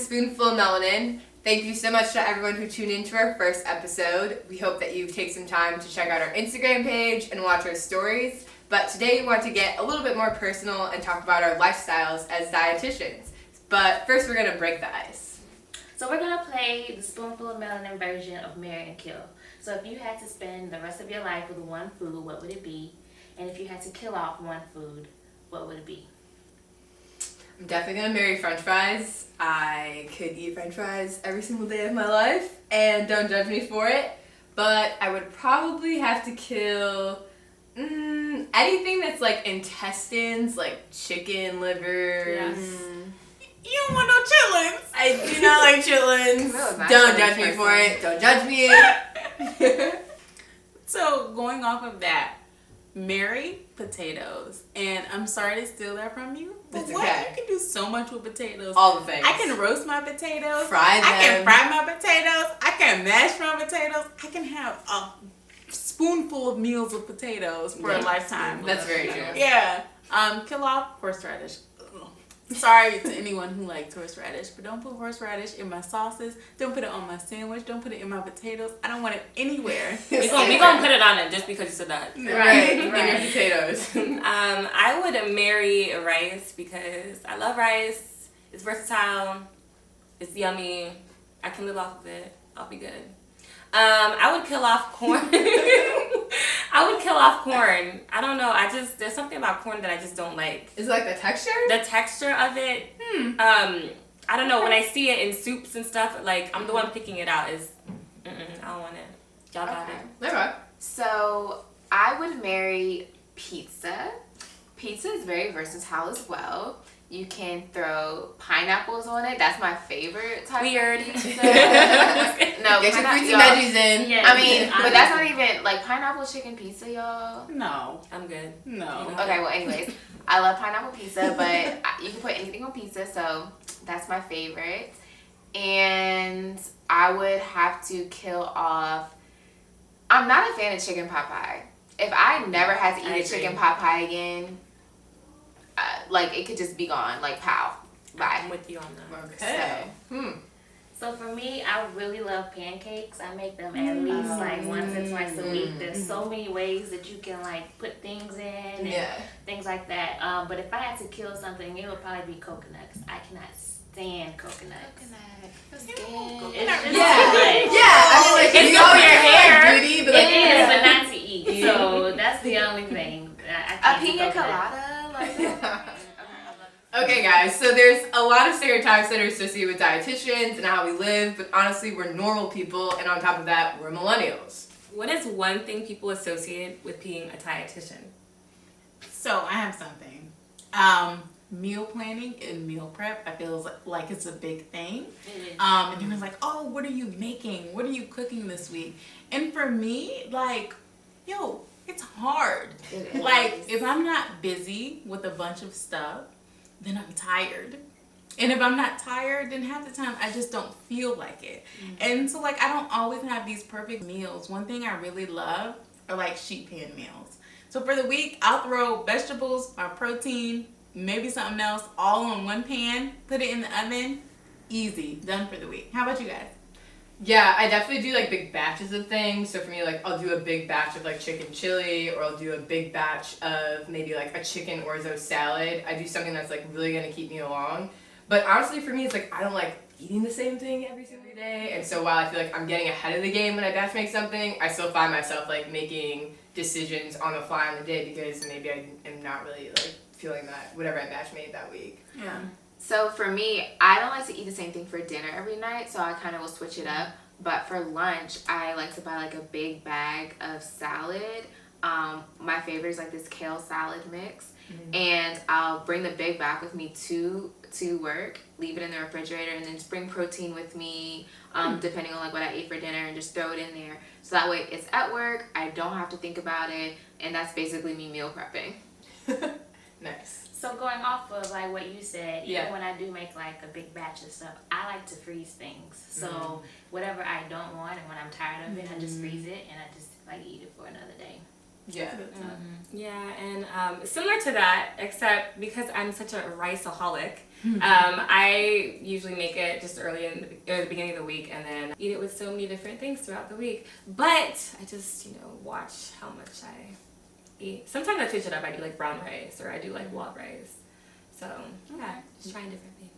Spoonful of Melanin. Thank you so much to everyone who tuned in to our first episode. We hope that you take some time to check out our Instagram page and watch our stories. But today we want to get a little bit more personal and talk about our lifestyles as dietitians. But first we're going to break the ice. So we're going to play the Spoonful of Melanin version of Marry and Kill. So if you had to spend the rest of your life with one food, what would it be? And if you had to kill off one food, what would it be? I'm definitely going to marry French fries. I could eat French fries every single day of my life, and don't judge me for it. But I would probably have to kill anything that's like intestines, like chicken livers. Yes. You don't want no chitlins. I do not like chitlins. Don't judge me for it. Don't judge me. So going off of that, marry potatoes. And I'm sorry to steal that from you. But That's what? okay. You can do so much with potatoes. All the things. I can roast my potatoes. Fry them. I can fry my potatoes. I can mash my potatoes. I can have a spoonful of meals of potatoes for a lifetime. That's very true. Yeah. Kill off horseradish. Ugh. Sorry to anyone who likes horseradish, but don't put horseradish in my sauces. Don't put it on my sandwich. Don't put it in my potatoes. I don't want it anywhere. We gonna put it on it just because you said that. Right. Your potatoes. I would marry rice because I love rice. It's versatile. It's yummy. I can live off of it. I'll be good. I would kill off corn. I would kill off corn. I don't know. There's something about corn that I just don't like. Is it like the texture? The texture of it. I don't know. When I see it in soups and stuff, like I'm the one picking it out. I don't want it. Y'all got it. Okay. So I would marry pizza. Pizza is very versatile as well. You can throw pineapples on it. That's my favorite type Weird. of pizza. No, Get your fruits and y'all- veggies in. Yeah. I mean, but that's not even like pineapple chicken pizza, y'all. No. I'm good. No. Okay, well, anyways, I love pineapple pizza, but you can put anything on pizza, so that's my favorite. And I would have to kill off. I'm not a fan of chicken pot pie. If I never had to eat a chicken pot pie again, like it could just be gone, like pow, bye. I'm with you on that. Okay. So for me, I really love pancakes. I make them at least like once or twice a week. There's so many ways that you can like put things in and things like that. But if I had to kill something, it would probably be coconuts. I cannot stand coconuts. It's just too much. I mean, like, It's you good for always your feel like hair. beauty, but It like, is, but not to eat. So that's the only thing. I A can't do pina coconut. colada, like. Okay, guys, so there's a lot of stereotypes that are associated with dietitians and how we live, but honestly, we're normal people, and on top of that, we're millennials. What is one thing people associate with being a dietitian? So I have something. Meal planning and meal prep, I feel like it's a big thing. And everyone's like, oh, what are you making? What are you cooking this week? And for me, like, yo, it's hard. Like, if I'm not busy with a bunch of stuff, then I'm tired. And if I'm not tired, then half the time I just don't feel like it. And so like I don't always have these perfect meals. One thing I really love are like sheet pan meals. So for the week, I'll throw vegetables, my protein, maybe something else all on one pan, put it in the oven, easy, done for the week. How about you guys? Yeah, I definitely do like big batches of things. So for me, like I'll do a big batch of like chicken chili, or I'll do a big batch of maybe like a chicken orzo salad. I do something that's like really gonna keep me along. But honestly, for me, it's like I don't like eating the same thing every single day. And so while I feel like I'm getting ahead of the game when I batch make something, I still find myself like making decisions on the fly on the day because maybe I am not really like feeling that whatever I batch made that week. Yeah. So for me, I don't like to eat the same thing for dinner every night, so I kind of will switch it up. But for lunch, I like to buy like a big bag of salad. My favorite is like this kale salad mix. And I'll bring the big bag with me to work, leave it in the refrigerator, and then just bring protein with me, depending on like what I ate for dinner, and just throw it in there. So that way it's at work, I don't have to think about it, and that's basically me meal prepping. Nice. So going off of like what you said, even Yeah. when I do make like a big batch of stuff, I like to freeze things. So whatever I don't want and when I'm tired of it, I just freeze it and I just like eat it for another day. Yeah. Yeah, and similar to that, except because I'm such a riceaholic, I usually make it just early or the beginning of the week and then eat it with so many different things throughout the week. But I just, watch how much I eat. Sometimes I switch it up. I do like brown rice or I do like wild rice. So, yeah, just trying different things.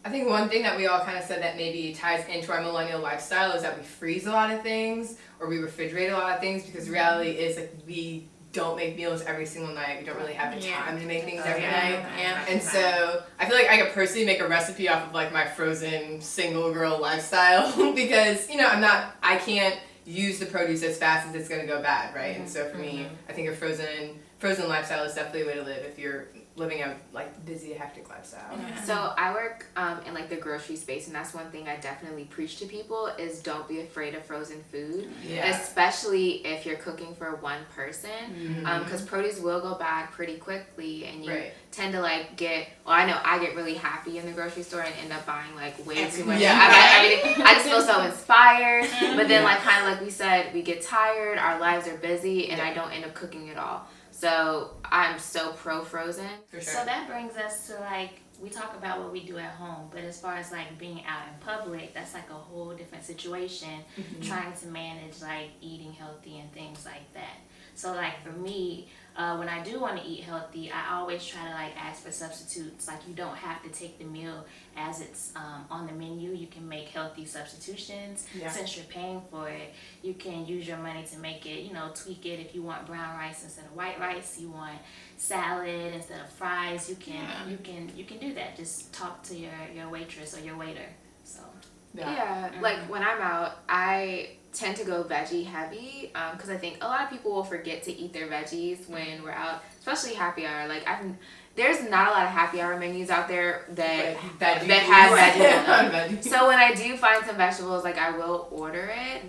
I think one thing that we all kind of said that maybe ties into our millennial lifestyle is that we freeze a lot of things or we refrigerate a lot of things because the reality is like we don't make meals every single night. We don't really have the time to make things every night. Yeah. And so I feel like I could personally make a recipe off of like my frozen single girl lifestyle because, I can't use the produce as fast as it's going to go bad, right? And so for me, I think a frozen lifestyle is definitely a way to live if you're living a like busy, hectic lifestyle. So I work in like the grocery space, and that's one thing I definitely preach to people is don't be afraid of frozen food, especially if you're cooking for one person, because produce will go bad pretty quickly, and you tend to like I know I get really happy in the grocery store and end up buying like way too much. I just feel so inspired, but then like kind of like we said, we get tired, our lives are busy, and I don't end up cooking at all. So I'm so pro frozen. For sure. So that brings us to like, we talk about what we do at home, but as far as like being out in public, that's like a whole different situation, trying to manage like eating healthy and things like that. So like for me, when I do want to eat healthy, I always try to like ask for substitutes. Like you don't have to take the meal as it's on the menu. You can make healthy substitutions. Since you're paying for it, you can use your money to make it, tweak it. If you want brown rice instead of white rice, you want salad instead of fries, you can do that. Just talk to your waitress or your waiter. So like when I'm out, I tend to go veggie heavy because I think a lot of people will forget to eat their veggies when we're out, especially happy hour. Like there's not a lot of happy hour menus out there that have veggies on them. So when I do find some vegetables, like I will order it.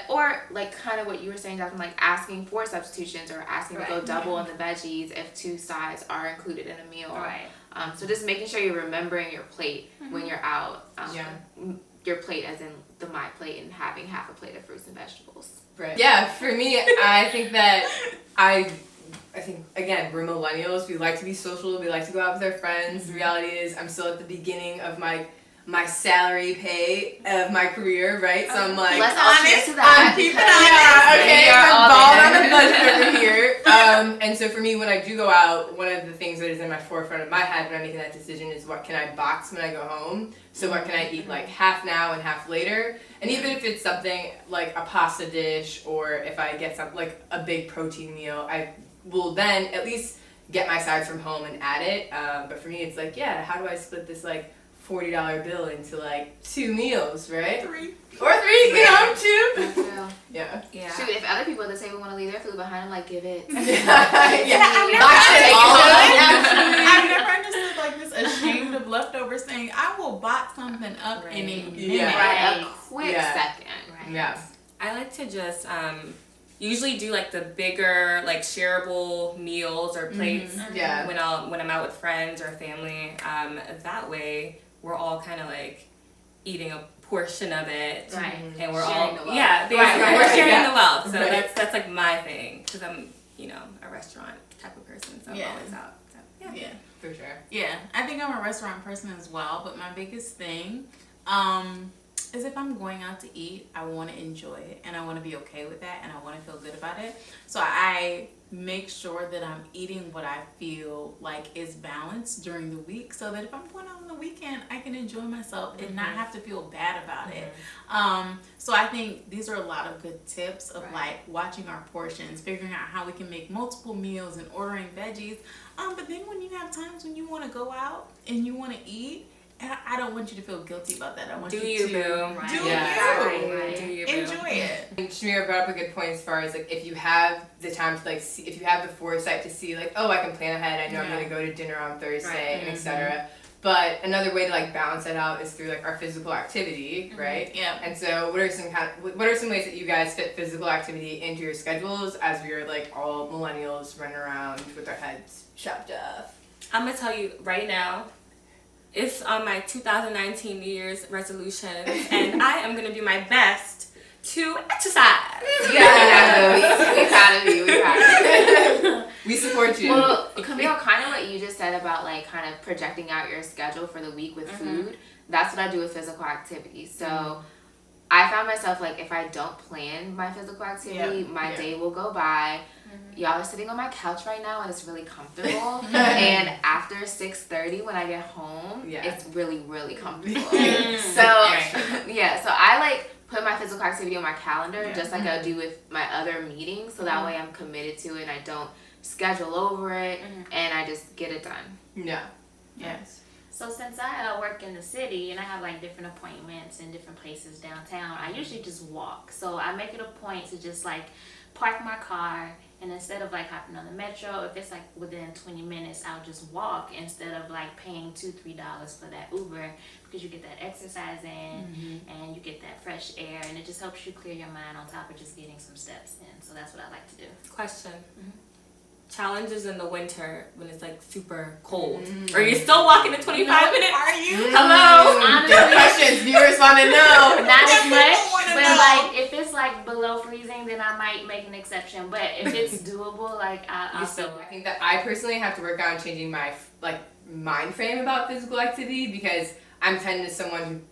Or like kind of what you were saying, Jasmine, like asking for substitutions or asking to go double on the veggies if 2 sides are included in a meal. So just making sure you're remembering your plate when you're out. Your plate as in my plate and having half a plate of fruits and vegetables. Right. Yeah, for me, I think that I think, again, we're millennials. We like to be social. We like to go out with our friends. The reality is I'm still at the beginning of my salary pay of my career, right? So I'm like, let's all cheers to that. I'm keeping I'm balling on a budget over here. And so for me, when I do go out, one of the things that is in my forefront of my head when I'm making that decision is what can I box when I go home? So what can I eat like half now and half later? And even if it's something like a pasta dish or if I get something like a big protein meal, I will then at least get my sides from home and add it. But for me, it's like, how do I split this like $40 bill into like 2 meals, right? 3. Or 3, 2. Yeah. Shoot, if other people at the table want to leave their food behind, I'm like, give it. I've never understood like this ashamed of leftovers thing. I will box something up in a minute. A quick second. I like to just usually do like the bigger like shareable meals or plates when I'm out with friends or family. That way we're all kind of like eating a portion of it, and we're sharing all the wealth. we're sharing the wealth. So that's like my thing because I'm a restaurant type of person, so I'm always out. So, for sure. Yeah, I think I'm a restaurant person as well, but my biggest thing is if I'm going out to eat, I want to enjoy it and I want to be okay with that and I want to feel good about it. So I make sure that I'm eating what I feel like is balanced during the week so that if I'm going out on the weekend, I can enjoy myself and not have to feel bad about it. So I think these are a lot of good tips of like watching our portions, figuring out how we can make multiple meals and ordering veggies. But then when you have times when you want to go out and you want to eat, and I don't want you to feel guilty about that. I want you to enjoy it. And Shamira brought up a good point as far as like if you have the time to like see, if you have the foresight to see like, oh, I can plan ahead. I know I'm going to go to dinner on Thursday and etc. But another way to like balance that out is through like our physical activity, right? Yeah. And so what are some ways that you guys fit physical activity into your schedules as we are like all millennials running around with our heads chopped off? I'm gonna tell you right now. It's on my 2019 New Year's resolution, and I am going to do my best to exercise. We proud of you. We support you. Well, Camille, kind of what you just said about like kind of projecting out your schedule for the week with food. That's what I do with physical activity. So I found myself like if I don't plan my physical activity, my day will go by. Y'all are sitting on my couch right now and it's really comfortable. And after 6:30 when I get home, it's really, really comfortable. So I like put my physical activity on my calendar just like I do with my other meetings, so that way I'm committed to it and I don't schedule over it and I just get it done. Yes. So since I work in the city and I have like different appointments in different places downtown, I usually just walk. So I make it a point to just like park my car, and instead of like hopping on the metro, if it's like within 20 minutes, I'll just walk instead of like paying $2-3 for that Uber, because you get that exercise in and you get that fresh air, and it just helps you clear your mind on top of just getting some steps in. So that's what I like to do. Question. Challenges in the winter when it's like super cold. Are you still walking in 25 minutes? Are you? Hello? Honestly, Good questions. Viewers want to know. not as much, wanna but know. like if it's like below freezing, then I might make an exception. But if it's doable, like I'll still. I think that I personally have to work on changing my mind frame about physical activity, because I'm someone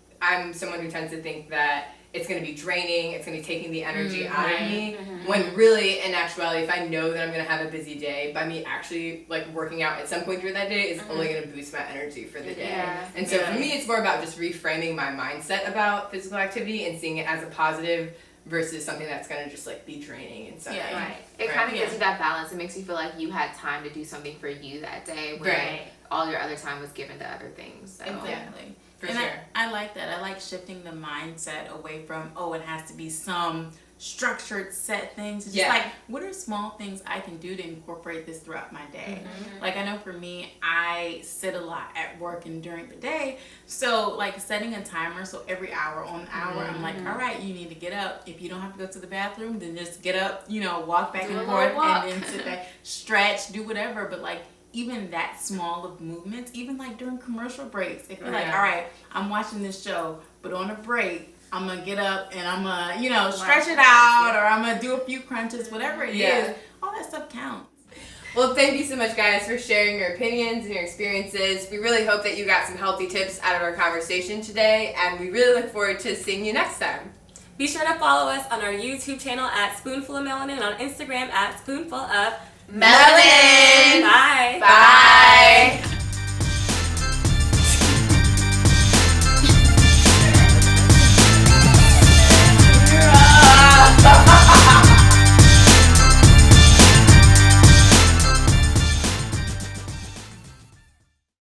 who tends to think that it's going to be draining, it's going to be taking the energy out of me, when really, in actuality, if I know that I'm going to have a busy day, by me actually like working out at some point during that day is only going to boost my energy for the day. And so for me, it's more about just reframing my mindset about physical activity and seeing it as a positive versus something that's going to just like be draining in some way. It kind of gives you that balance. It makes you feel like you had time to do something for you that day, where all your other time was given to other things. So. Exactly. For and sure. I like that. I like shifting the mindset away from, it has to be some structured set things. It's just like, what are small things I can do to incorporate this throughout my day? Like, I know for me, I sit a lot at work and during the day. So, like, setting a timer, so every hour on the hour, I'm like, all right, you need to get up. If you don't have to go to the bathroom, then just get up, walk back and forth, and then sit back, stretch, do whatever. But, like, even that small of movements, even like during commercial breaks, if you're like, all right, I'm watching this show, but on a break, I'm gonna get up and I'm gonna, stretch it out, or I'm gonna do a few crunches, whatever it is, all that stuff counts. Well, thank you so much, guys, for sharing your opinions and your experiences. We really hope that you got some healthy tips out of our conversation today, and we really look forward to seeing you next time. Be sure to follow us on our YouTube channel at Spoonful of Melanin and on Instagram at Spoonful of Melanin! Bye! Bye!